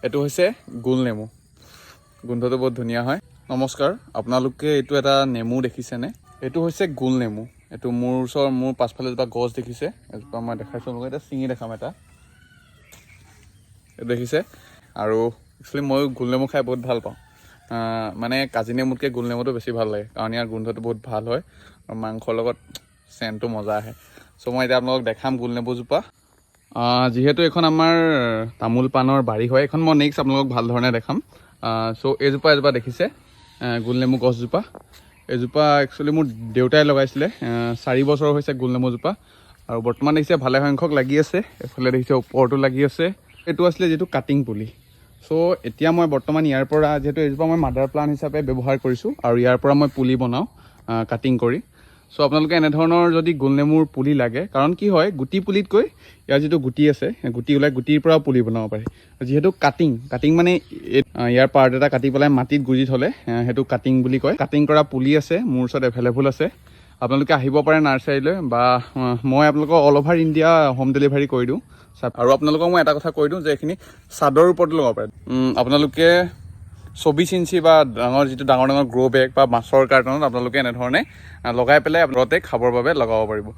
এইটো হৈছে গোল নেমু। গোন্ধটো বহুত ধুনীয়া হয়। নমস্কাৰ, আপোনালোকে এইটো এটা নেমু দেখিছেনে? এইটো হৈছে গোল নেমু। এইটো মোৰ পাছফালে এজোপা গছ দেখিছে, এজোপা মই দেখাইছোঁ আপোনালোকে। এতিয়া ছিঙি দেখাম এটা, এইটো দেখিছে। আৰু একচুৱেলি ময়ো গোল নেমু খাই বহুত ভাল পাওঁ। মানে কাজি নেমুতকৈ গোল নেমুটো বেছি ভাল লাগে, কাৰণ ইয়াৰ গোন্ধটো বহুত ভাল হয় আৰু মাংসৰ লগত চেণ্টটো মজা আহে। চ' মই এতিয়া আপোনালোকক দেখাম গোল নেমুজোপা। যিহেতু এইখন আমাৰ তামোল পাণৰ বাৰী হয়, এইখন মই নেক্সট আপোনালোকক ভাল ধৰণে দেখাম। চ' এজোপা দেখিছে গোল নেমু গছজোপা। এজোপা একচুৱেলি মোৰ দেউতাই লগাইছিলে। 4 বছৰ হৈছে গোল নেমুজোপা, আৰু বৰ্তমান দেখিছে ভালে সংখ্যক লাগি আছে। এইফালে দেখিছে ওপৰতো লাগি আছে। এইটো আছিলে যিটো কাটিং পুলি। চ' এতিয়া মই বৰ্তমান ইয়াৰ পৰা, যিহেতু এইজোপা মই মাডাৰ প্লাণ্ট হিচাপে ব্যৱহাৰ কৰিছোঁ, আৰু ইয়াৰ পৰা মই পুলি বনাওঁ কাটিং কৰি। চ' আপোনালোকে এনেধৰণৰ যদি গোল নেমুৰ পুলি লাগে, কাৰণ কি হয়, গুটি পুলিতকৈ ইয়াৰ যিটো গুটি আছে, গুটি ওলাই, গুটিৰ পৰাও পুলি বনাব পাৰি। যিহেতু কাটিং মানে ইয়াৰ পাৰ্ট এটা কাটি পেলাই মাটিত গুজি থ'লে সেইটো কাটিং বুলি কয়। কাটিং কৰা পুলি আছে মোৰ ওচৰত এভেইলেবল আছে। আপোনালোকে আহিব পাৰে নাৰ্চাৰীলৈ, বা মই আপোনালোকক all over India home delivery কৰি দিওঁ। আৰু আপোনালোকক মই এটা কথা কৈ দিওঁ যে এইখিনি চাদৰ ওপৰতো লগাব পাৰে। আপোনালোকে 24 ইঞ্চি বা যিটো ডাঙৰ গ্ৰ' বেগ বা মাছৰ কাৰ্টনত আপোনালোকে এনেধৰণে লগাই পেলাই আপোনালোকে খাবৰ বাবে লগাব পাৰিব।